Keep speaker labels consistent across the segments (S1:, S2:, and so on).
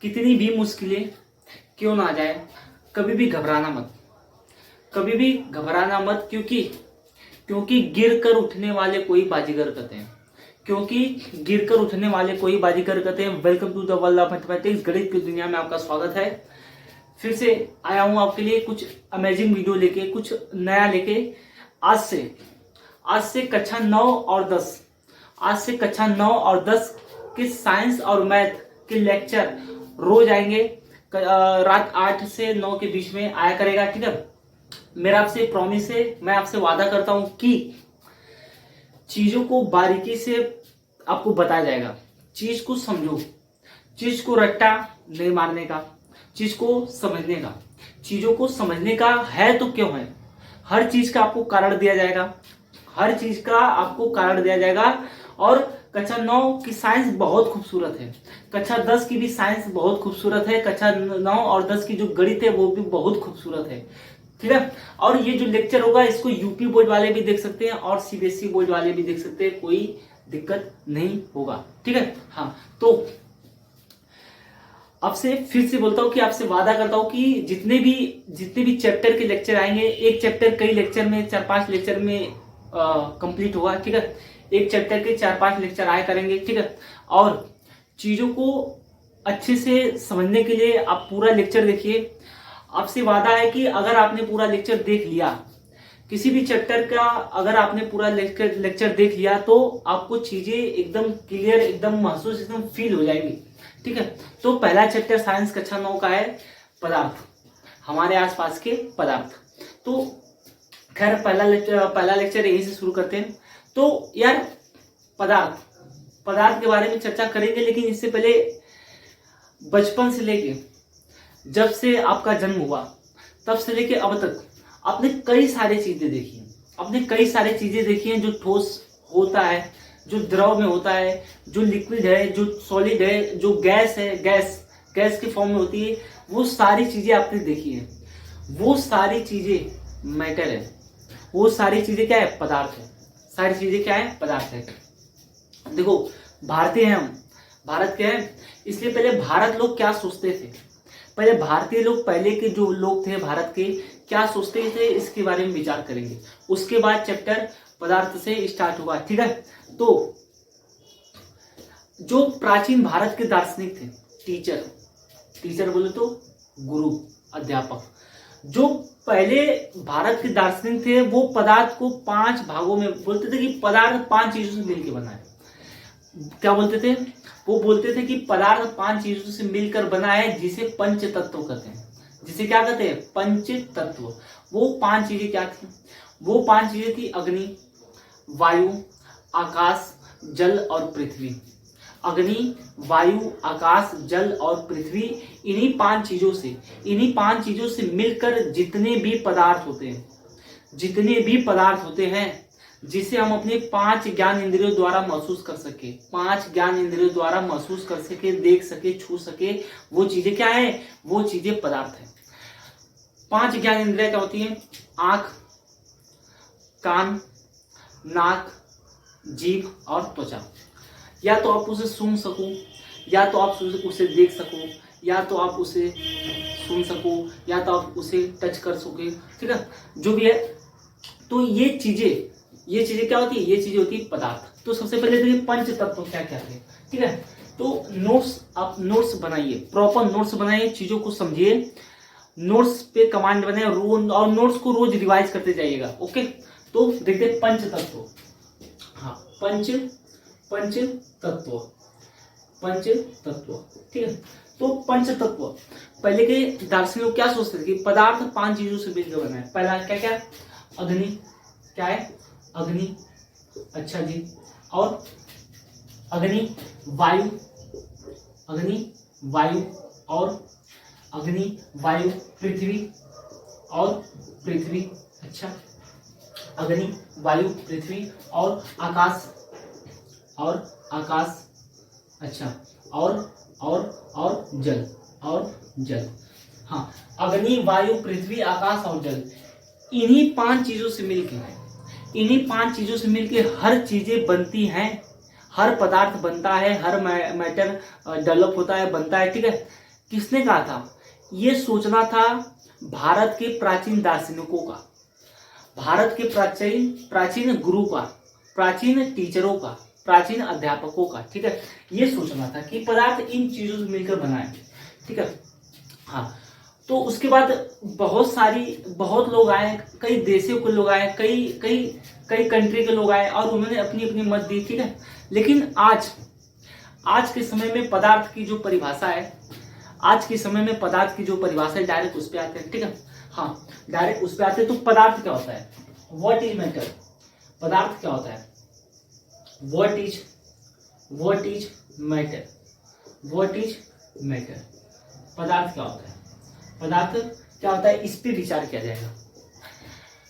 S1: कितनी भी मुश्किलें क्यों ना आ जाए, कभी भी घबराना मत, कभी भी घबराना मत, क्योंकि गिर कर उठने वाले कोई बाजीगर कहते हैं, क्योंकि गिर कर उठने वाले कोई बाजीगर कहते हैं। Welcome to the world of mathematics. गणित की दुनिया में आपका स्वागत है। फिर से आया हूं आपके लिए कुछ अमेजिंग वीडियो लेके, कुछ नया लेके। आज से कक्षा 9 और 10 आज से कक्षा 9 और 10 के साइंस और मैथ के लेक्चर रोज आएंगे। रात 8 से 9 के बीच में आया करेगा, ठीक है। मेरा आपसे प्रॉमिस है, मैं आपसे वादा करता हूं कि चीजों को बारीकी से आपको बताया जाएगा। चीज को समझो, चीज को रट्टा नहीं मारने का, चीज को समझने का। चीजों को समझने का है तो क्यों है, हर चीज का आपको कारण दिया जाएगा, हर चीज का आपको कारण दिया जाएगा। और कक्षा 9 की साइंस बहुत खूबसूरत है, कक्षा 10 की भी साइंस बहुत खूबसूरत है, कक्षा 9 और 10 की जो गणित है वो भी बहुत खूबसूरत है, ठीक है। और ये जो लेक्चर होगा इसको यूपी बोर्ड वाले भी देख सकते हैं और सीबीएसई बोर्ड वाले भी देख सकते हैं, कोई दिक्कत नहीं होगा, ठीक है। हाँ, तो आपसे फिर से बोलता हूं कि आपसे वादा करता हूं कि जितने भी चैप्टर के लेक्चर आएंगे, एक चैप्टर कई लेक्चर में 4-5 लेक्चर में कंप्लीट होगा, ठीक है। एक चैप्टर के 4-5 लेक्चर आया करेंगे, ठीक है। और चीजों को अच्छे से समझने के लिए आप पूरा लेक्चर देखिए। आपसे वादा है कि अगर आपने पूरा लेक्चर देख लिया, किसी भी चैप्टर का अगर आपने पूरा लेक्चर देख लिया तो आपको चीजें एकदम क्लियर, एकदम महसूस, एकदम फील हो जाएंगी, ठीक है। तो पहला चैप्टर साइंस कक्षा 9 का है पदार्थ, हमारे आसपास के पदार्थ। तो खैर पहला लेक्चर यहीं से शुरू करते हैं। तो यार पदार्थ के बारे में चर्चा करेंगे, लेकिन इससे पहले बचपन से लेके जब से आपका जन्म हुआ तब से लेके अब तक आपने कई सारी चीजें देखी हैं, आपने कई सारी चीजें देखी हैं, जो ठोस होता है, जो द्रव में होता है, जो लिक्विड है, जो सॉलिड है, जो गैस है, गैस के फॉर्म में होती है, वो सारी चीजें आपने देखी है। वो सारी चीजें मैटर है, वो सारी चीजें क्या है, पदार्थ है। सारी चीजें क्या है, पदार्थ है। देखो, भारतीय हैं हम, भारत के हैं, इसलिए पहले भारत लोग क्या सोचते थे, पहले भारतीय लोग, पहले के जो लोग थे भारत के, क्या सोचते थे, इसके बारे में विचार करेंगे। उसके बाद चैप्टर पदार्थ से स्टार्ट होगा, ठीक है। तो जो प्राचीन भारत के दार्शनिक थे, टीचर बोले तो गुरु, अध्यापक, जो पहले भारत के दार्शनिक थे, वो पदार्थ को 5 भागों में बोलते थे कि पदार्थ 5 चीजों से मिलकर बना है। क्या बोलते थे, वो बोलते थे कि पदार्थ 5 चीजों से मिलकर बना है, जिसे पंच तत्व कहते हैं। जिसे क्या कहते हैं, पंच तत्व। वो 5 चीजें क्या थी, वो 5 चीजें थी अग्नि, वायु, आकाश, जल और पृथ्वी। अग्नि, वायु, आकाश, जल और पृथ्वी, इन्हीं 5 चीजों से मिलकर जितने भी पदार्थ होते हैं, जिसे हम अपने 5 ज्ञान इंद्रियों द्वारा महसूस कर सके, 5 ज्ञान इंद्रियों द्वारा महसूस कर सके, देख सके, छू सके, वो चीजें क्या है, वो चीजें पदार्थ है। 5 ज्ञान इंद्रियां क्या होती हैं, आंख, कान, नाक, जीभ और त्वचा। या तो आप उसे सूंघ सको, या तो आप उसे देख सको, या तो आप उसे सुन सको, या तो आप उसे टच कर सके, ठीक है, जो भी है। तो ये चीजें क्या होती है, ये चीजें होती है पदार्थ। तो सबसे पहले देखिए पंच तत्व क्या क्या है, ठीक है। तो आप नोट्स बनाइए, प्रॉपर नोट्स बनाइए, चीजों को समझिए, नोट्स पे कमांड बनाए और नोट्स को रोज रिवाइज करते जाइएगा, ओके। तो देखते हैं पंच तत्व। हाँ, पंच तत्व, ठीक है। तो पंच तत्व, पहले के दार्शनिक लोग क्या सोचते थे कि पदार्थ 5 चीजों से मिलकर बना है। पहला क्या क्या, अग्नि, क्या है, अग्नि, अच्छा जी, और अग्नि, वायु, और अग्नि, वायु, पृथ्वी और पृथ्वी, अच्छा, अग्नि, वायु, पृथ्वी और आकाश, अच्छा, और जल, हाँ, अग्नि, वायु, पृथ्वी, आकाश और जल, इन्हीं 5 चीजों से मिलके हर चीजें बनती हैं, हर पदार्थ बनता है, हर मैटर डेवलप होता है, बनता है, ठीक है। किसने कहा था? ये सोचना था भारत के प्राचीन दार्शनिकों का, भारत के प्राचीन प्राचीन गुरु का, प्राचीन टीचरों का, प्राचीन अध्यापकों का। ठीक है, ये सोचना था कि पदार्थ इन चीजों से मिलकर बना है। ठीक है, हाँ। तो उसके बाद बहुत लोग आए, कई देशों के लोग आए, कई कई कई कंट्री के लोग आए और उन्होंने अपनी अपनी मत दी। ठीक है, लेकिन आज के समय में पदार्थ की जो परिभाषा है, आज के समय में पदार्थ की जो परिभाषा है, डायरेक्ट उस पर आते हैं। ठीक है, हाँ, डायरेक्ट उस पर आते हैं। तो पदार्थ क्या होता है? What is matter? पदार्थ क्या होता है? What is matter? What is matter? पदार्थ क्या होता है? पदार्थ क्या होता है, इस पे विचार किया जाएगा।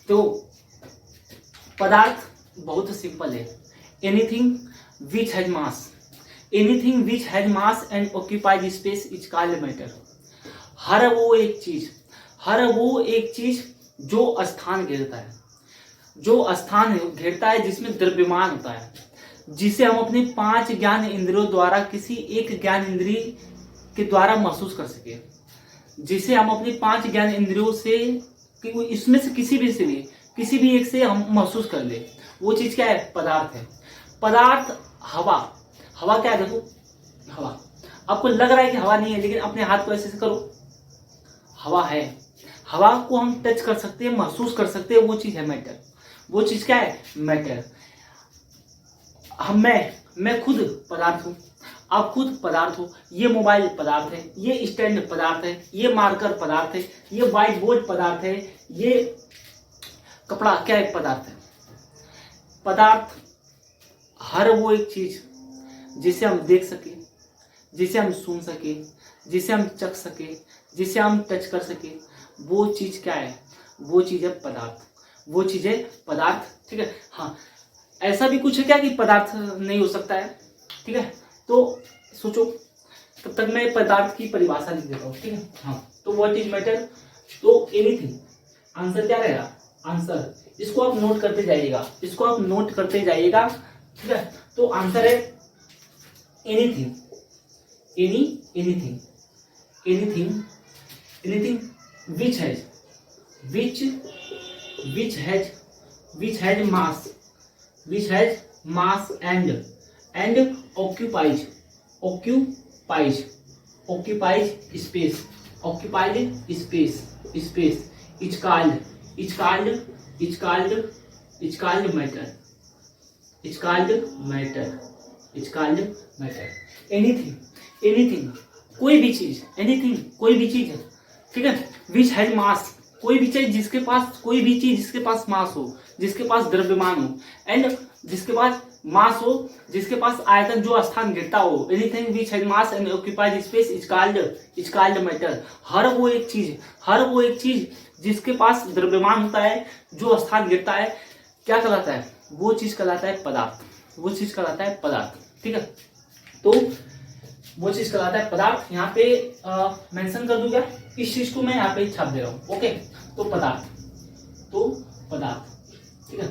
S1: तो पदार्थ बहुत सिंपल है। Anything which has mass, anything which has mass and occupies space is called matter. हर वो एक चीज जो स्थान घेरता है, जो स्थान घेरता है, जिसमें द्रव्यमान होता है, जिसे हम अपने 5 ज्ञान इंद्रियों द्वारा किसी एक ज्ञान इंद्रिय के द्वारा महसूस कर सके, जिसे हम अपनी 5 ज्ञान इंद्रियों से इसमें से किसी भी एक से हम महसूस कर ले, वो चीज क्या है? पदार्थ है। पदार्थ हवा क्या है? देखो, हवा, आपको लग रहा है कि हवा नहीं है, लेकिन अपने हाथ को ऐसे करो, हवा है। हवा को हम टच कर सकते हैं, महसूस कर सकते हैं, वो चीज है मैटर। वो चीज क्या है? मैटर। मैं खुद पदार्थ हूं, आप खुद पदार्थ हो। ये मोबाइल पदार्थ है, ये स्टैंड पदार्थ है, ये मार्कर पदार्थ है, ये व्हाइट बोर्ड पदार्थ है, ये कपड़ा क्या है? पदार्थ है। पदार्थ हर वो एक चीज जिसे हम देख सके, जिसे हम सुन सके, जिसे हम चख सके, जिसे हम टच कर सके, वो चीज क्या है? वो चीज है पदार्थ। वो चीज है पदार्थ। ठीक है, हाँ। ऐसा भी कुछ है क्या कि पदार्थ नहीं हो सकता है? ठीक है, तो सोचो, तब तक मैं पदार्थ की परिभाषा लिख देता हूँ। ठीक है, हाँ। तो व्हाट इज मैटर? तो एनीथिंग, आंसर क्या रहेगा? आंसर, इसको आप नोट करते जाइएगा, इसको आप नोट करते जाइएगा। ठीक है, तो आंसर है anything, anything which has mass, and occupies space, is called matter, anything कोई भी चीज, एनीथिंग कोई भी चीज है। ठीक है, विच हैज मास, कोई भी चीज जिसके पास मास हो, जिसके पास द्रव्यमान हो, एंड जिसके पास मास हो, जिसके पास आयतन, जो स्थान घेरता हो। Anything which has mass and occupies space is called matter. हर वो एक चीज जिसके पास द्रव्यमान होता है, जो स्थान घेरता है, क्या कहलाता है? वो चीज कहलाता है पदार्थ। ठीक है, तो वो चीज कहलाता है पदार्थ। यहाँ पे मेंशन कर दूं क्या? इस चीज को मैं यहाँ पे छाप दे रहा हूँ। ओके, तो पदार्थ। ठीक है,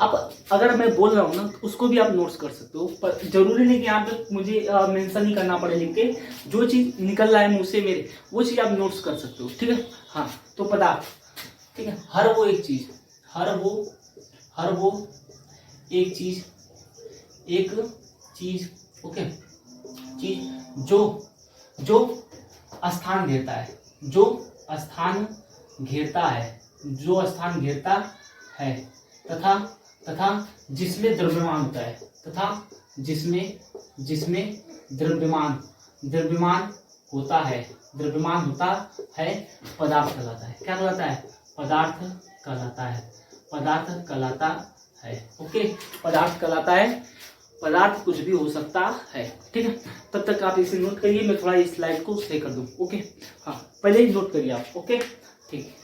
S1: अब अगर मैं बोल रहा हूँ ना, तो उसको भी आप नोट्स कर सकते हो, पर जरूरी नहीं कि यहाँ पे मुझे मेंशन ही करना पड़े लिख के। जो चीज निकल रहा है मुंह से मेरे, वो चीज आप नोट्स कर सकते हो। ठीक है, हाँ। तो पदार्थ, ठीक है, हर वो एक चीज ओके, चीज जो स्थान घेरता है, तथा जिसमें द्रव्यमान होता है, द्रव्यमान होता है, पदार्थ कहलाता है। क्या कहलाता है? पदार्थ कहलाता है। ओके, पदार्थ कहलाता है। पदार्थ कुछ भी हो सकता है। ठीक है, तब तक आप इसे नोट करिए, मैं थोड़ा इस स्लाइड को सही कर दूं। ओके, हाँ, पहले ही नोट करिए आप। ओके, ठीक।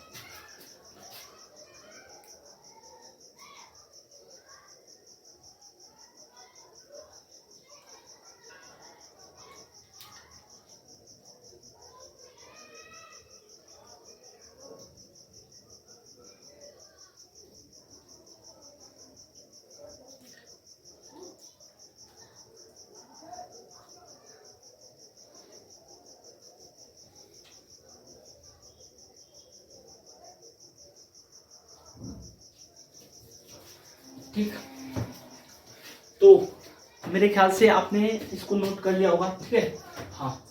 S1: ठीक, तो मेरे ख्याल से आपने इसको नोट कर लिया होगा। ठीक है, हाँ।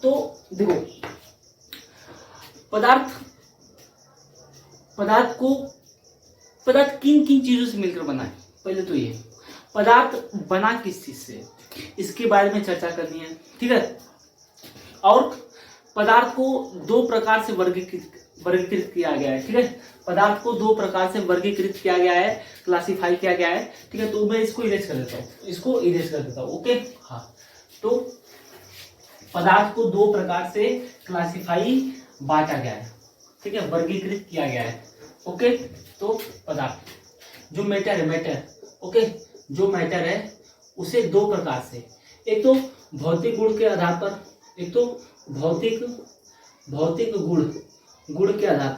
S1: तो देखो, पदार्थ किन किन चीजों से मिलकर बना है। पहले तो ये पदार्थ बना किस चीज से, इसके बारे में चर्चा करनी है। ठीक है, और पदार्थ को दो प्रकार से वर्गीकृत किया गया है। ठीक है, पदार्थ को दो प्रकार से वर्गीकृत किया गया है, क्लासिफाई किया गया है। ठीक है, तो मैं इसको इरेज कर देता हूँ, ओके। हाँ, तो पदार्थ को दो प्रकार से क्लासिफाई बांटा गया है। ठीक है, वर्गीकृत किया गया है। ओके, तो पदार्थ जो मैटर ओके, जो मैटर है उसे दो प्रकार से, एक तो भौतिक गुण के आधार पर, एक तो भौतिक गुण के आधार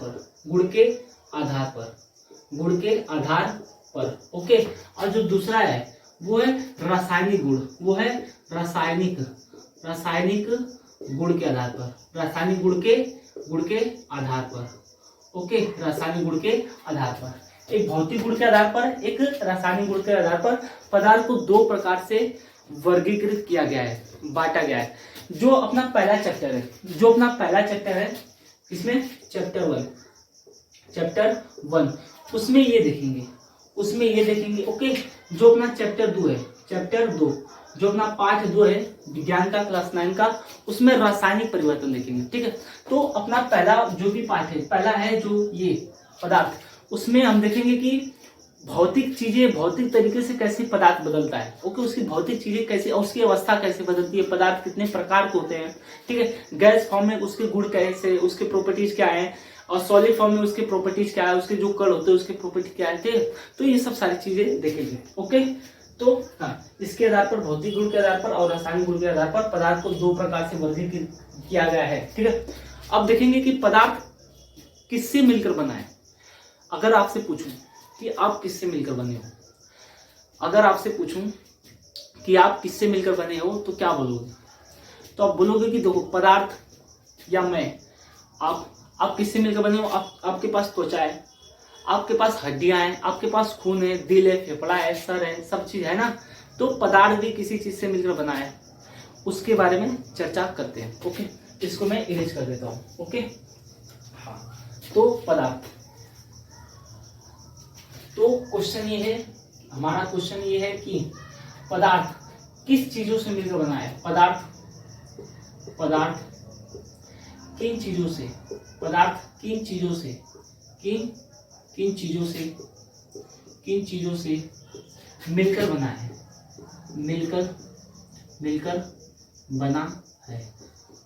S1: पर, ओके। और जो दूसरा है वो है रासायनिक गुण, वो है रासायनिक गुण के आधार पर, रासायनिक गुण के आधार पर, ओके, रासायनिक गुण के आधार पर। एक भौतिक गुण के आधार पर, एक रासायनिक गुण के आधार पर पदार्थ को दो प्रकार से वर्गीकृत किया गया है, बांटा गया है। जो अपना पहला चैप्टर है, इसमें चैप्टर 1 उसमें ये देखेंगे, ओके। जो अपना चैप्टर 2 जो अपना पार्ट 2 है विज्ञान का, क्लास 9 का, उसमें रासायनिक परिवर्तन देखेंगे। ठीक है, तो अपना पहला जो भी पार्ट है, पहला है जो ये पदार्थ, उसमें हम देखेंगे कि भौतिक चीजें भौतिक तरीके से कैसे पदार्थ बदलता है, ओके। उसकी भौतिक चीजें कैसे, उसकी अवस्था कैसे बदलती है, पदार्थ कितने प्रकार के होते हैं। ठीक है, गैस फॉर्म में उसके गुण कैसे, उसके प्रॉपर्टीज क्या है, और सॉलिड फॉर्म में उसके प्रॉपर्टीज क्या है, उसके जो कण होते हैं उसके प्रॉपर्टी क्या है। ठीक है, तो ये सब सारी चीजें देखेंगे, ओके। तो हाँ, इसके आधार पर, भौतिक गुण के आधार पर और रासायनिक गुण के आधार पर पदार्थ को दो प्रकार से वर्गीकृत किया गया है। ठीक है, अब देखेंगे कि पदार्थ किससे मिलकर बना है। अगर आपसे पूछूं कि आप किससे मिलकर बने हो, तो क्या बोलोगे? तो आप बोलोगे कि देखो, पदार्थ या मैं, आप किससे मिलकर बने हो? आपके पास त्वचा है, आपके पास हड्डियां हैं, आपके पास खून है, दिल है, फेफड़ा है, सर है, सब चीज है ना। तो पदार्थ भी किसी चीज से मिलकर बना है, उसके बारे में चर्चा करते हैं, ओके। इसको मैं इरेज कर देता हूं, ओके। हाँ, तो पदार्थ, तो हमारा क्वेश्चन ये है कि पदार्थ किस चीजों से मिलकर बना है। पदार्थ किन चीजों से मिलकर बना है, मिलकर बना है।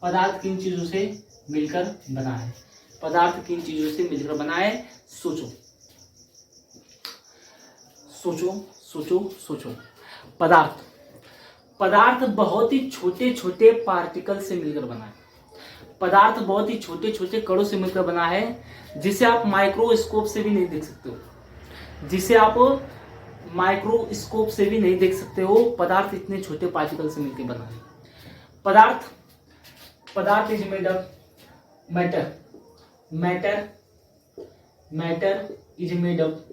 S1: पदार्थ किन चीजों से मिलकर बना है, पदार्थ किन चीजों से मिलकर बना है। सोचो। पदार्थ बहुत ही छोटे छोटे पार्टिकल से मिलकर बना है। पदार्थ बहुत ही छोटे छोटे कणों से मिलकर बना है, जिसे आप माइक्रोस्कोप से भी नहीं देख सकते हो। पदार्थ इतने छोटे पार्टिकल से मिलकर बना है। पदार्थ is made of matter is made of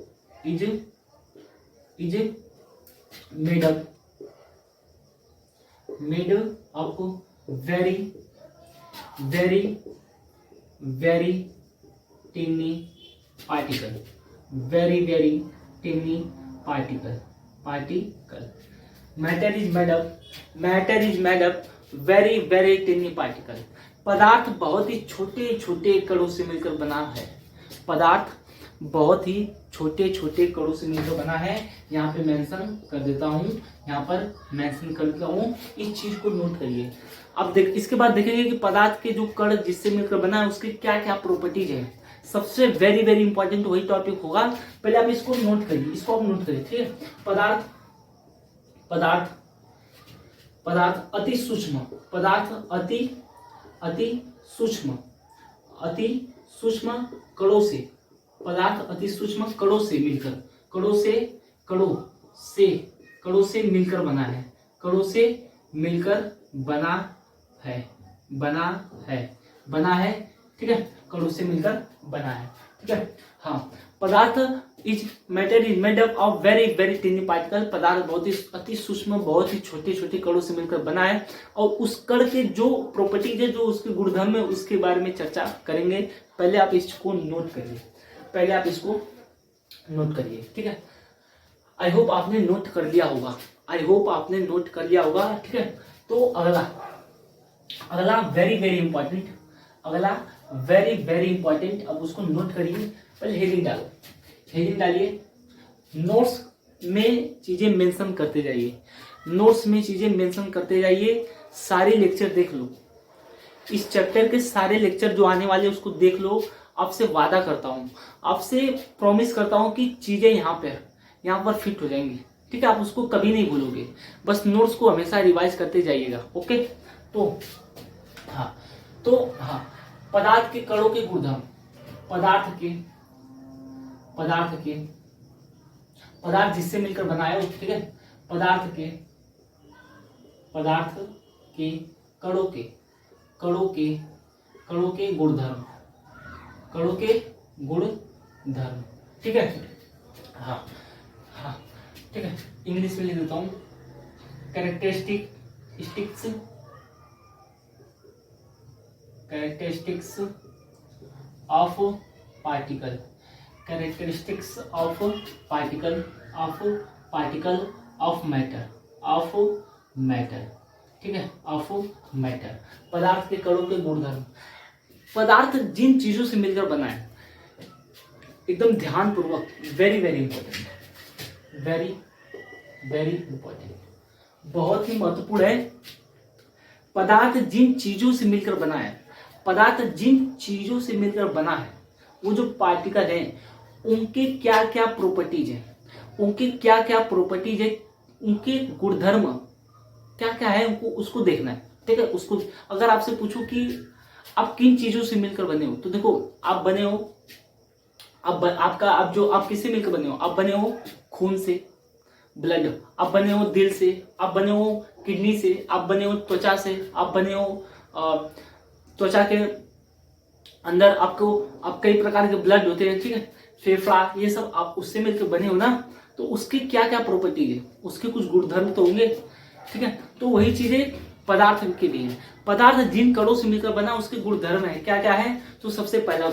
S1: very tiny particle, very tiny particle. Matter is made up very tiny particle. पदार्थ बहुत ही छोटे छोटे कणों से मिलकर बना है। पदार्थ बहुत ही छोटे छोटे कणों से मिलकर बना है। यहाँ पे मेंशन कर देता हूँ, इस चीज को नोट करिए। अब इसके बाद देखेंगे कि पदार्थ के जो कण जिससे मिलकर बना है उसके क्या क्या प्रॉपर्टीज है। सबसे वेरी इंपॉर्टेंट वही टॉपिक होगा। पहले आप इसको नोट करिए, ठीक है। पदार्थ अति सूक्ष्म कणों से, पदार्थ अति सूक्ष्म कणों से मिलकर बना है, बना है, ठीक है। कणों से मिलकर बना है, ठीक है। हाँ, पदार्थ is matter is made up of very very टिनी particle. पदार्थ बहुत ही अति सूक्ष्म, बहुत ही छोटे छोटे कणों से मिलकर बना है। और उस कण के जो प्रॉपर्टीज है, जो उसके गुणधर्म है, उसके बारे में चर्चा करेंगे। पहले आप इसको नोट करिए, पहले आप इसको नोट करिए, ठीक है। आई होप आपने नोट कर लिया होगा, आई होप आपने नोट कर लिया होगा, ठीक है। तो अगला अगला वेरी वेरी इंपॉर्टेंट, अगला वेरी वेरी इंपॉर्टेंट, अब उसको नोट करिए। पहले हेडिंग डालो, हेडिंग डालिए। नोट्स में चीजें मेंशन करते जाइए, नोट्स में चीजें मेंशन करते जाइए। सारे लेक्चर देख लो, इस चैप्टर के सारे लेक्चर जो आने वाले उसको देख लो। आपसे वादा करता हूं, आपसे प्रॉमिस करता हूं कि चीजें यहाँ पर फिट हो जाएंगी, ठीक है। आप उसको कभी नहीं भूलोगे, बस नोट्स को हमेशा रिवाइज करते जाइएगा, ओके। तो हाँ, पदार्थ के कणों के गुणधर्म, पदार्थ जिससे मिलकर बनाया हो, ठीक है। पदार्थ के कणों के गुणधर्म, ठीक है। हाँ, ठीक है, इंग्लिश में लिख देता हूं। Characteristics of particle, of matter, ठीक है, ऑफ मैटर। पदार्थ के कणों के गुणधर्म, पदार्थ जिन चीजों से मिलकर बना है, एकदम ध्यान पूर्वक, very very important, very very important, बहुत ही महत्वपूर्ण है। पदार्थ जिन चीजों से मिलकर बना है, पदार्थ जिन चीजों से मिलकर बना है, वो जो पार्टिकल हैं, उनके क्या क्या प्रॉपर्टीज हैं, उनके गुणधर्म क्या क्या है, उनको उसको देखना है, ठीक है। उसको अगर आपसे पूछूं कि आप किन चीजों से मिलकर बने हो, तो देखो आप बने हो, आप किससे मिलकर बने हो? आप बने हो खून से, ब्लड, आप बने हो दिल से, आप बने हो किडनी से, आप बने हो त्वचा से, आप बने हो त्वचा के अंदर आप कई प्रकार के ब्लड होते हैं, ठीक है, फेफड़ा, ये सब आप उससे मिलकर बने हो ना। तो उसकी क्या क्या प्रॉपर्टी है, उसके कुछ गुणधर्म तो होंगे, ठीक है। तो वही चीजें पदार्थ के लिए है। पदार्थ जिन कणों से मिलकर बना, उसके गुणधर्म है, क्या क्या है। तो सबसे पहला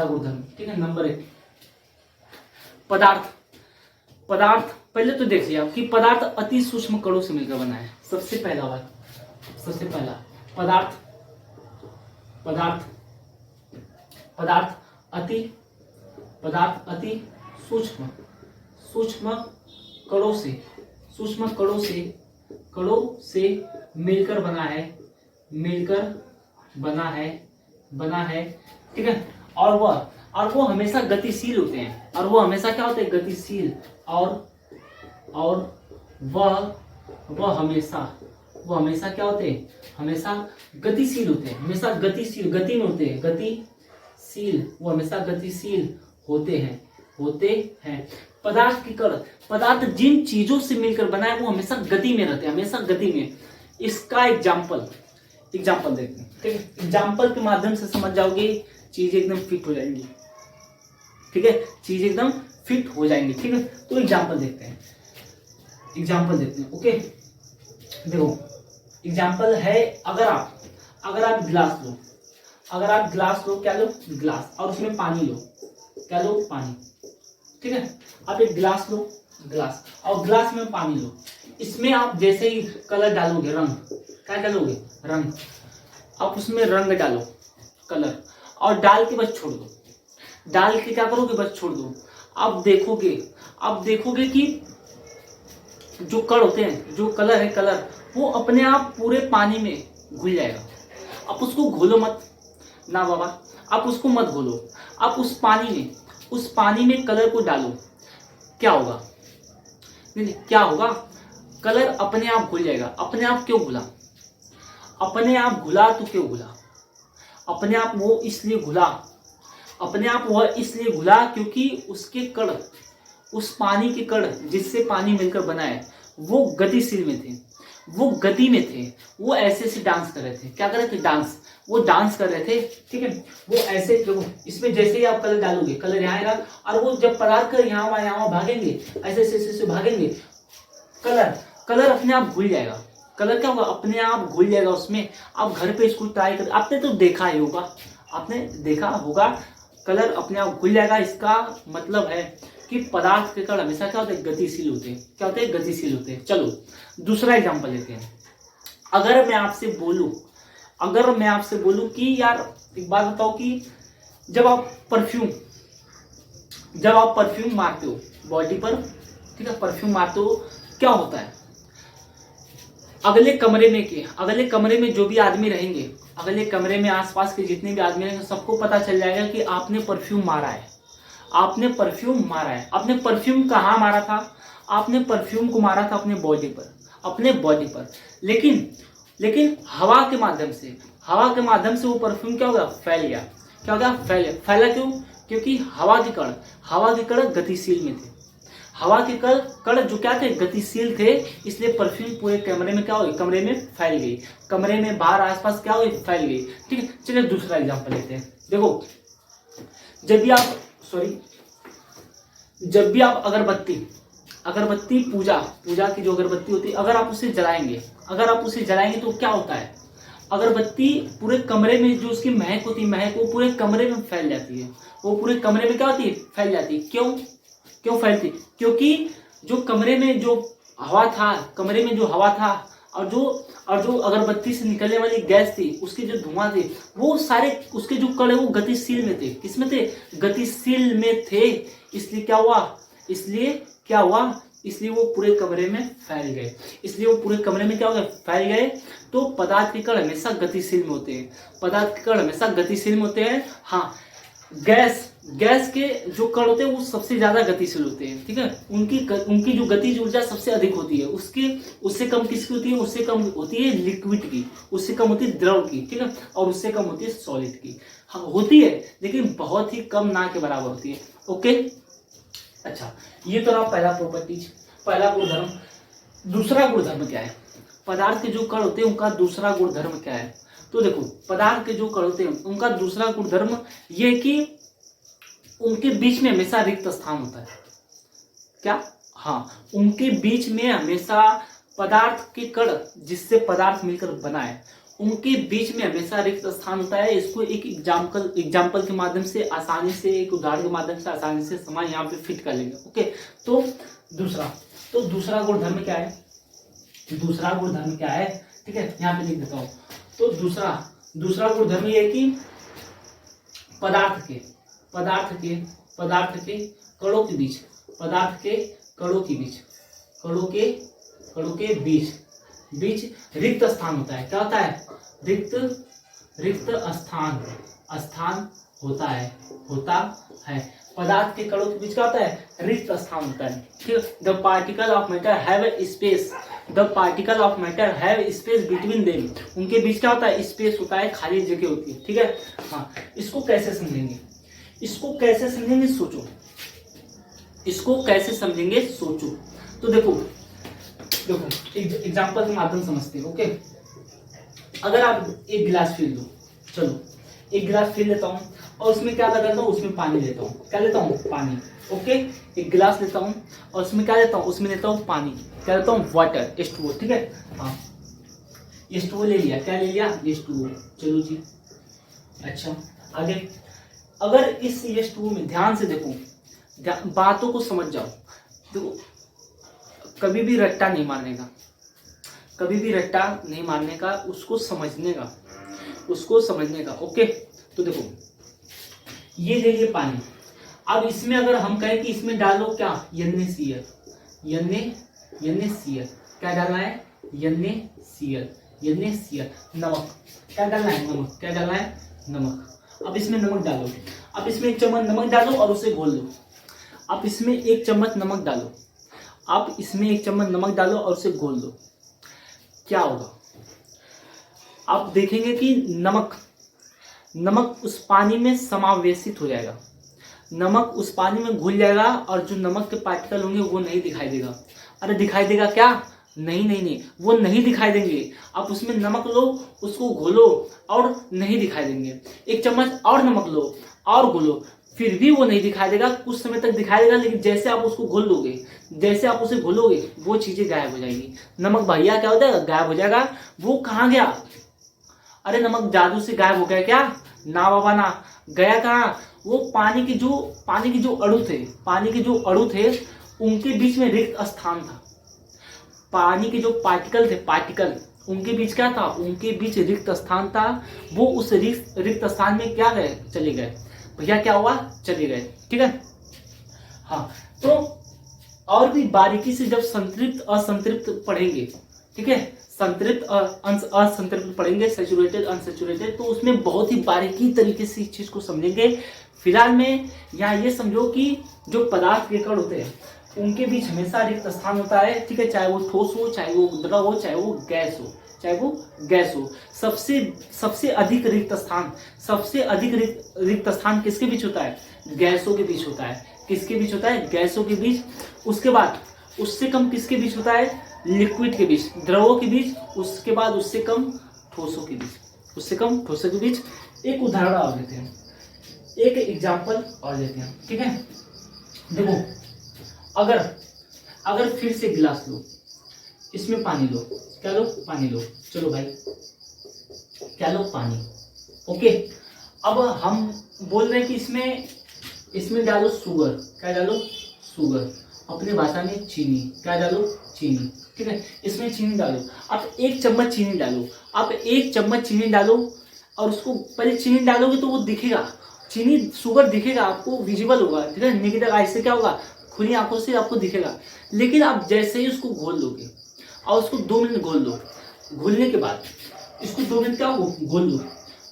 S1: गुणधर्म, ठीक है, नंबर 1, पदार्थ पहले तो देखिए आप कि पदार्थ अति सूक्ष्म कणों से मिलकर बना है। सबसे पहला पदार्थ अति सूक्ष्म कणों से मिलकर बना है, ठीक है। और वो हमेशा गतिशील होते हैं, और वो हमेशा क्या होते हैं, गतिशील। और वह हमेशा क्या होते हैं, हमेशा गतिशील होते हैं, हमेशा गतिशील, गति में होते हैं, गतिशील, वो हमेशा गतिशील होते हैं। पदार्थ के कण, पदार्थ जिन चीजों से मिलकर बना है, वो हमेशा गति में रहते हैं, हमेशा गति में। इसका एग्जाम्पल देखते हैं, ठीक है। एग्जाम्पल के माध्यम से समझ जाओगे, चीज एकदम फिट हो जाएंगी, ठीक है, चीज एकदम फिट हो जाएंगी, ठीक है। तो एग्जाम्पल देखते हैं, ओके। देखो एग्जाम्पल है, अगर आप गिलास लो, क्या लो, गिलास, और उसमें पानी लो, क्या लो, पानी, ठीक है। आप एक गिलास लो, और गिलास में पानी लो। इसमें आप जैसे ही कलर डालोगे, रंग, क्या डालोगे, रंग, आप उसमें रंग डालो, कलर, और डाल के बस छोड़ दो, डाल के क्या करोगे, बस छोड़ दो। आप देखोगे कि जो कण होते हैं, जो कलर है, वो अपने आप पूरे पानी में घुल जाएगा। आप उसको घोलो मत ना बाबा, आप उसको मत घोलो, आप उस पानी में कलर को डालो। क्या होगा, क्या होगा, कलर अपने आप घुल जाएगा। अपने आप क्यों घुला, अपने आप घुला तो क्यों घुला, अपने आप वो इसलिए घुला क्योंकि उसके कण, उस पानी के कण जिससे पानी मिलकर बना है, वो गतिशील में थे, वो गति में थे, वो ऐसे ऐसे डांस कर रहे थे। क्या कर रहे थे? डांस। वो डांस कर रहे थे, ठीक है। वो ऐसे देखो, इसमें जैसे ही आप कलर डालोगे, कलर यहाँ आएगा, और वो जब पदार्थ यहाँ भागेंगे, ऐसे ऐसे ऐसे भागेंगे, कलर कलर अपने आप घुल जाएगा। कलर क्या होगा? अपने आप घुल जाएगा उसमें। आप घर पे इसको ट्राई कर, आपने तो देखा ही होगा, आपने देखा होगा, कलर अपने आप घुल जाएगा। इसका मतलब है कि पदार्थ के कण हमेशा क्या होते हैं? गतिशील होते हैं। क्या होते हैं? गतिशील होते हैं। चलो दूसरा एग्जांपल लेते हैं। अगर मैं आपसे बोलूं कि यार एक बात बताओ कि जब आप परफ्यूम मारते हो बॉडी पर, ठीक है, परफ्यूम मारते हो, क्या होता है? अगले कमरे में जो भी आदमी रहेंगे, अगले कमरे में आसपास के जितने भी आदमी रहेंगे, सबको पता चल जाएगा कि आपने परफ्यूम मारा है। आपने परफ्यूम कहाँ मारा था? आपने परफ्यूम को मारा था अपने बॉडी पर। लेकिन हवा के माध्यम से वो परफ्यूम क्या होगा? फैल गया। क्या होगा? फैला क्यों? क्योंकि हवा के कण गतिशील में थे। हवा के कण जो क्या थे? गतिशील थे, इसलिए परफ्यूम पूरे कमरे में क्या हो गई? कमरे में फैल गई। कमरे में बाहर आसपास क्या हो गई? फैल गई। ठीक है, चलिए दूसरा एग्जांपल लेते हैं। देखो, जब भी आप अगरबत्ती पूजा की जो अगरबत्ती होती है, अगर आप उसे जलाएंगे तो क्या होता है? अगरबत्ती पूरे कमरे में जो उसकी महक होती है, महक वो पूरे कमरे में फैल जाती है। वो पूरे कमरे में क्या होती है? फैल जाती है। क्यों फैलती? क्योंकि जो कमरे में जो हवा था और जो अगरबत्ती से निकलने वाली गैस थी, उसके जो धुआं थे, वो सारे उसके जो कण है वो गतिशील में थे। किसमें थे? गतिशील में थे। इसलिए क्या हुआ? इसलिए वो पूरे कमरे में फैल गए। तो पदार्थ के कण हमेशा गतिशील में होते हैं। हाँ, गैस के जो कण होते हैं वो सबसे ज्यादा गतिशील होते हैं, ठीक है। उनकी जो गतिज ऊर्जा सबसे अधिक होती है। उससे कम किसकी होती है? उससे कम होती है लिक्विड की, उससे कम होती है द्रव की, ठीक है, और उससे कम होती है सॉलिड की। हाँ होती है, लेकिन बहुत ही कम, ना के बराबर होती है। ओके, अच्छा, ये तो रहा पहला गुणधर्म। दूसरा गुणधर्म क्या है? पदार्थ के जो कण होते हैं उनका दूसरा गुणधर्म क्या है? तो देखो, पदार्थ के जो कण होते हैं उनका दूसरा गुणधर्म ये कि उनके बीच में हमेशा रिक्त स्थान होता है। क्या? हाँ, उनके बीच में हमेशा पदार्थ के कण जिससे पदार्थ मिलकर बना है, उनके बीच में हमेशा रिक्त स्थान होता है। इसको एक एग्जाम्पल के माध्यम से आसानी से, एक उदाहरण के माध्यम से आसानी से समझ यहाँ पे फिट कर लेंगे। ओके, तो दूसरा गुणधर्म क्या है? ठीक है, यहाँ पे लिख देता हूँ। तो दूसरा गुणधर्म ये है कि पदार्थ के कणों के बीच रिक्त स्थान होता है। क्या होता है? रिक्त स्थान होता है। पदार्थ के कणों के बीच क्या होता है? रिक्त स्थान होता है। ठीक, the particle of matter have space between them. उनके बीच क्या होता है? स्पेस होता है, खाली जगह होती है। ठीक है, हाँ, इसको कैसे समझेंगे? सोचो। तो देखो एग्जांपल के माध्यम समझते हैं। ओके, अगर आप एक गिलास फिल दो, चलो एक गिलास फिल लेता हूँ और उसमें क्या लगाता हूँ? उसमें पानी लेता हूँ। क्या लेता हूँ? पानी। ओके, एक गिलास लेता हूँ और उसमें क्या लेता हूँ? उसमें लेता हूँ पानी। क्या लेता हूँ? Water, H2O। ठीक है, हाँ, H2O ले लिया। क्या ले लिया? H2O। चलो जी, अच्छा, आगे। अगर इस H2O में ध्यान से देखो, बातों को समझ जाओ। देखो, कभी भी रट्टा नहीं मारने का, उसको समझने का। ओके, तो देखो, ये ले लिए पानी। अब इसमें अगर हम कहें कि इसमें डालो क्या? NaCl। क्या डालना है? NaCl। नमक। क्या डालना है? नमक। अब इसमें नमक डालो। अब इसमें 1 चम्मच नमक डालो और उसे घोल दो। अब इसमें 1 चम्मच नमक डालो और उसे घोल दो। क्या होगा? आप देखेंगे कि नमक उस पानी में समावेशित हो जाएगा। नमक उस पानी में घुल जाएगा और जो नमक के पार्टिकल होंगे वो नहीं दिखाई देगा। अरे दिखाई देगा क्या? नहीं नहीं नहीं, वो नहीं दिखाई देंगे। आप उसमें नमक लो, उसको घोलो और नहीं दिखाई देंगे। एक चम्मच और नमक लो और घोलो, फिर भी वो नहीं दिखाई देगा। कुछ समय तक दिखाई देगा, लेकिन जैसे आप उसको घोल दोगे, जैसे आप उसे घोलोगे, वो चीजें गायब हो जाएगी। नमक भैया क्या होता है, गायब हो जाएगा। वो कहाँ गया? अरे नमक जादू से गायब हो गया क्या? ना बाबा ना। गया कहाँ? वो पानी के जो अणु थे, पानी के जो अणु थे, उनके बीच में रिक्त स्थान था। पानी के जो पार्टिकल थे, पार्टिकल, उनके बीच क्या था? उनके बीच रिक्त स्थान था। वो उस रिक्त स्थान में क्या गए? चले गए भैया। क्या हुआ? चले गए। ठीक है। हाँ, तो और भी बारीकी से जब संतृप्त असंतृप्त पढ़ेंगे, ठीक है, संतृप्त और असंतृप्त पढ़ेंगे, सैचुरेटेड अनसैचुरेटेड, तो उसमें बहुत ही बारीकी तरीके से इस चीज को समझेंगे। फिलहाल में यहाँ ये समझो कि जो पदार्थ के कण होते हैं, उनके बीच हमेशा रिक्त स्थान होता है। ठीक है, चाहे वो ठोस हो, चाहे वो द्रव हो, चाहे वो गैस हो, चाहे वो गैस हो। सबसे सबसे अधिक रिक्त स्थान, सबसे अधिक रिक्त स्थान किसके बीच होता है? गैसों के बीच होता है। किसके बीच होता है? गैसों के बीच। उसके बाद उससे कम किसके बीच होता है? लिक्विड के बीच, द्रवों के बीच। उसके बाद उससे कम ठोसों के बीच, उससे कम ठोसों के बीच। एक उदाहरण और लेते हैं, एक एग्जाम्पल और लेते हैं। ठीक है, देखो, अगर फिर से गिलास लो, इसमें पानी लो। क्या लो? पानी लो। चलो भाई, क्या लो? पानी। ओके, अब हम बोल रहे हैं कि इसमें डालो शुगर। क्या डालो? शुगर। अपनी भाषा में चीनी। क्या डालो? चीनी। ठीक है, इसमें चीनी डालो। आप 1 चम्मच चीनी डालो। आप 1 चम्मच चीनी डालो और उसको पहले चीनी डालोगे तो वो दिखेगा, चीनी शुगर दिखेगा आपको, विजिबल होगा। ठीक है, निगेटिव आई से क्या होगा? खुली आंखों से आपको दिखेगा। लेकिन आप जैसे ही उसको घोल लोगे और उसको 2 मिनट घोल लो, घोलने के बाद इसको 2 मिनट क्या हो? घोल लो।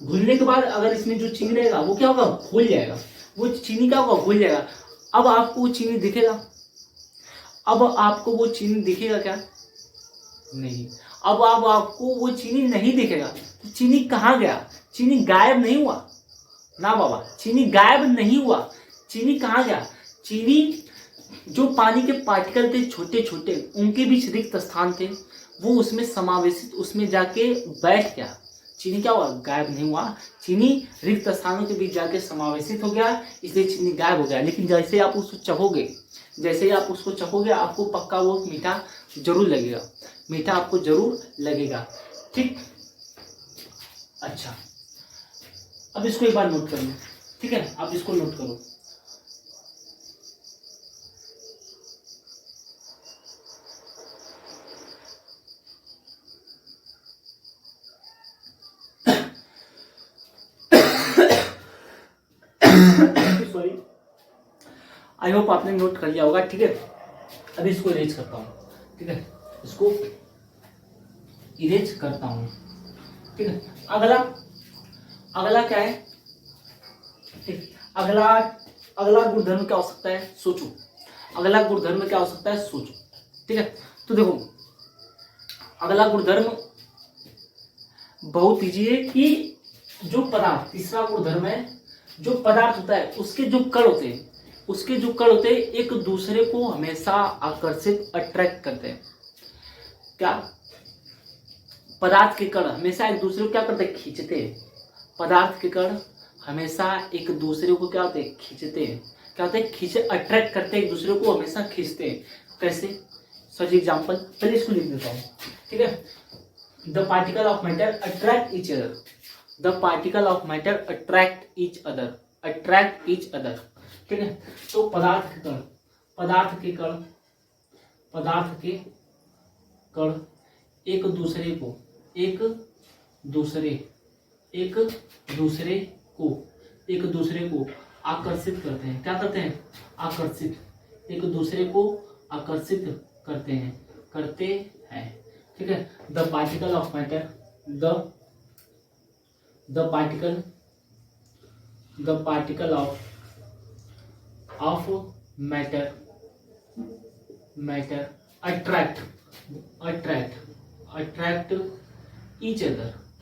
S1: घुलने के बाद अगर इसमें जो चीनी रहेगा वो क्या होगा? घुल जाएगा। वो चीनी क्या होगा? घुल जाएगा। अब आपको वो चीनी दिखेगा? अब आपको वो चीनी दिखेगा क्या? नहीं। अब आपको वो चीनी नहीं दिखेगा। तो चीनी कहाँ गया? चीनी गायब नहीं हुआ ना बाबा, चीनी गायब नहीं हुआ। चीनी कहाँ गया? चीनी जो पानी के पार्टिकल थे छोटे छोटे, उनके बीच रिक्त स्थान थे, वो उसमें समावेशित, उसमें जाके बैठ गया। चीनी क्या हुआ? गायब नहीं हुआ। चीनी रिक्त स्थानों के बीच जाके समावेशित हो गया, इसलिए चीनी गायब हो गया। लेकिन जैसे आप उसको चखोगे, जैसे ही आप उसको चखोगे, आपको पक्का वो मीठा जरूर लगेगा, मीठा आपको जरूर लगेगा। ठीक, अच्छा, अब इसको एक बार नोट कर लो। ठीक है, अब इसको नोट करो। सॉरी, आई होप आपने नोट कर लिया होगा। ठीक है, अभी इसको इरेज करता हूँ। ठीक है, इसको इरेज करता हूँ। ठीक है, अगला अगला क्या है? ठीक, अगला गुणधर्म क्या हो सकता है? सोचो, अगला गुणधर्म क्या हो सकता है? सोचो। ठीक है, तो देखो, अगला गुणधर्म बहुत ईजी है कि जो पदार्थ, तीसरा गुणधर्म है, जो पदार्थ होता है उसके जो कण होते हैं, उसके जो कण होते हैं एक दूसरे को हमेशा आकर्षित, अट्रैक्ट करते हैं। क्या? पदार्थ के कण हमेशा एक दूसरे को क्या करते हैं? खींचते हैं। पदार्थ के कण हमेशा एक दूसरे को क्या होते हैं? खींचते हैं। क्या होते हैं? खींचे, अट्रैक्ट करते हैं, एक दूसरे को हमेशा खींचते हैं। कैसे? सच एग्जाम्पल, पहले इसको लिख देता हूँ। ठीक है, the particle of matter attract each other. The particle of matter attract each other, attract each other. ठीक है, तो पदार्थ के कण, पदार्थ के कण, पदार्थ के कण एक दूसरे को, एक दूसरे को आकर्षित करते हैं। क्या करते हैं? आकर्षित, एक दूसरे को आकर्षित करते हैं। ठीक है, the particle of matter, the particle of matter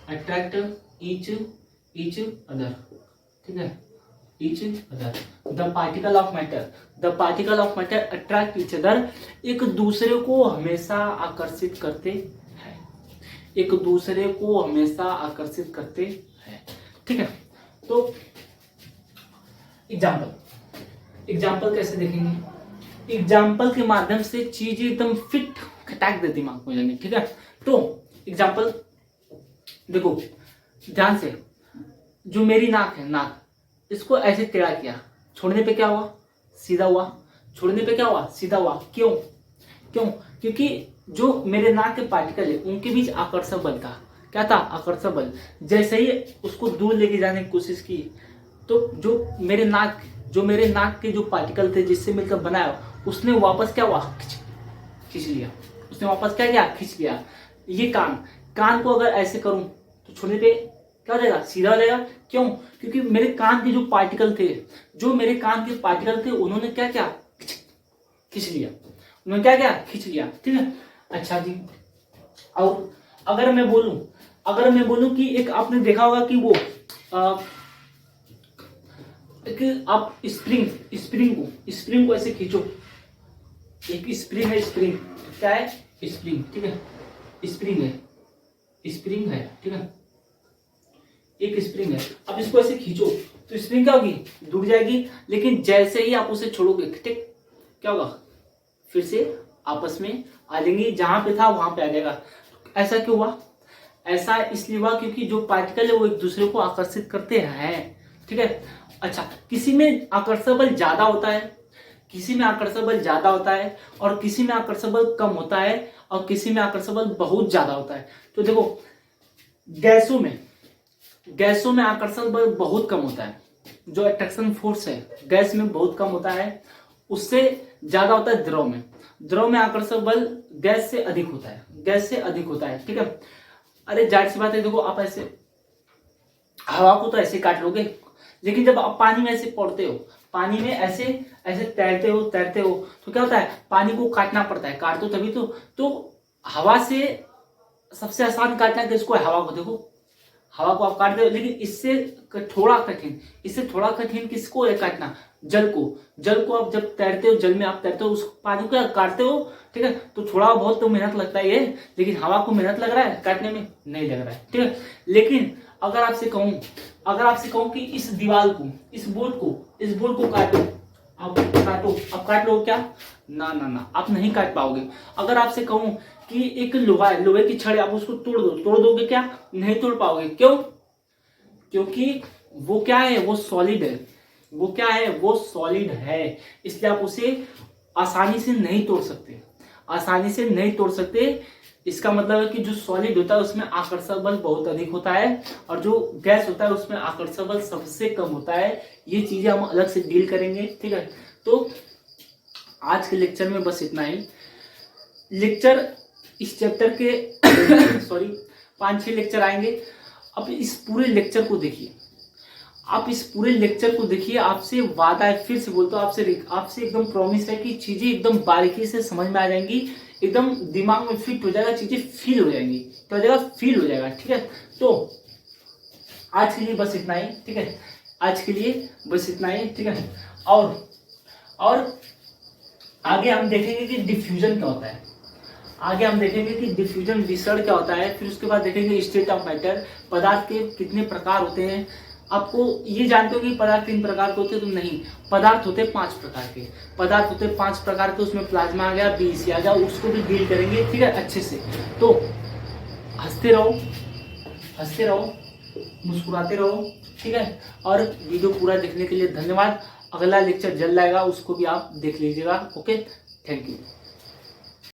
S1: attract each other, ठीक है, each other. The particle of matter attract each other. एक दूसरे को हमेशा आकर्षित करते हैं, एक दूसरे को हमेशा आकर्षित करते हैं, ठीक है। तो एग्जाम्पल कैसे देखेंगे? एग्जाम्पल के माध्यम से चीजें एकदम फिट खटाक दे दिमाग में जाएंगे, ठीक है। तो एग्जाम्पल देखो ध्यान से, जो मेरी नाक है, नाक, इसको ऐसे टेढ़ा किया, छोड़ने पे क्या हुआ? सीधा हुआ। छोड़ने पे क्या हुआ? सीधा हुआ। क्यों? क्योंकि जो मेरे नाक के पार्टिकल है उनके बीच आकर्षण बल था। क्या था? आकर्षण बल। जैसे ही उसको दूर लेके जाने की कोशिश की तो जो मेरे नाक के जो पार्टिकल थे जिससे मिलकर बनाया, उसने वापस क्या हुआ? खींच लिया। उसने वापस क्या किया? खींच लिया। ये कान को अगर ऐसे करूं तो छोड़ने पे क्या हो जाएगा? सीधा हो जाएगा। क्यों? क्योंकि मेरे कान के जो पार्टिकल थे, उन्होंने क्या किया? खींच लिया। उन्होंने क्या किया? खींच लिया, ठीक है। अच्छा जी, और अगर मैं बोलूं कि एक आपने देखा होगा कि वो एक आप स्प्रिंग को ऐसे खींचो। एक स्प्रिंग क्या है? स्प्रिंग, ठीक है। स्प्रिंग है, ठीक है। एक स्प्रिंग है, अब इसको ऐसे खींचो तो स्प्रिंग क्या होगी? दूर जाएगी। लेकिन जैसे ही आप उसे छोड़ोगे, ठीक, क्या होगा? फिर से आपस में आ जाएंगी, जहां पे था वहां पे आ जाएगा। ऐसा क्यों हुआ? ऐसा इसलिए हुआ क्योंकि जो पार्टिकल है वो एक दूसरे को आकर्षित करते हैं, ठीक है। अच्छा, किसी में आकर्षण बल ज्यादा होता है, और किसी में आकर्षण बल कम होता है, और किसी में आकर्षण बल बहुत ज्यादा होता है। तो देखो गैसों में आकर्षण बल बहुत कम होता है। जो अट्रैक्शन फोर्स है गैस में बहुत कम होता है, उससे ज्यादा होता है द्रव में आकर्षण बल गैस से अधिक होता है, ठीक है। अरे जाहिर सी बात है, देखो आप ऐसे हवा को तो ऐसे काट लोगे, लेकिन जब आप पानी में ऐसे पड़ते हो, पानी में ऐसे तैरते हो तो क्या होता है? पानी को काटना पड़ता है। काटते हो तभी तो हवा से सबसे आसान काटना किसको है? हवा को। देखो हवा को आप काट दो, लेकिन इससे थोड़ा कठिन किसको है काटना? जल को आप जब तैरते हो, जल में आप तैरते हो, उस पानी को काटते हो, ठीक है। तो थोड़ा बहुत तो मेहनत लगता है, लेकिन हवा को मेहनत लग रहा है काटने में? नहीं लग रहा है, ठीक है। लेकिन अगर आपसे कहूं कि इस दीवार को, इस बोर्ड को काटो, आप काट लो क्या? ना, आप नहीं काट पाओगे। अगर आपसे कहूं कि एक लोहे की छड़, आप उसको तोड़ दोगे क्या? नहीं तोड़ पाओगे। क्यों? क्योंकि वो क्या है? वो सॉलिड है। इसलिए आप उसे आसानी से नहीं तोड़ सकते। इसका मतलब है कि जो सॉलिड होता है उसमें आकर्षण बल बहुत अधिक होता है, और जो गैस होता है उसमें आकर्षण बल सबसे कम होता है। ये चीजें हम अलग से डील करेंगे, ठीक है। तो आज के लेक्चर में बस इतना ही। लेक्चर इस चैप्टर के 5-6 लेक्चर आएंगे। अब इस पूरे लेक्चर को देखिए, आपसे वादा है, फिर से बोलता हूँ, आपसे एकदम प्रॉमिस है कि चीजें एकदम बारीकी से समझ में आ जाएंगी, एकदम दिमाग में फिट हो जाएगा, चीजें फील हो जाएंगी, ठीक है। तो आज के लिए बस इतना ही, ठीक है। और आगे हम देखेंगे कि डिफ्यूजन क्या होता है, विसरण क्या होता है। फिर उसके बाद देखेंगे स्टेट ऑफ मैटर, पदार्थ के कितने प्रकार होते हैं। आपको ये जानते हो कि पदार्थ 3 प्रकार के होते हैं? तो नहीं, पदार्थ होते 5 प्रकार के। उसमें प्लाज्मा आ गया, बीसी आ गया, उसको भी डील करेंगे, ठीक है, अच्छे से। तो हंसते रहो, मुस्कुराते रहो, ठीक है। और वीडियो पूरा देखने के लिए धन्यवाद। अगला लेक्चर जल्द आएगा, उसको भी आप देख लीजिएगा। Okay, thank you.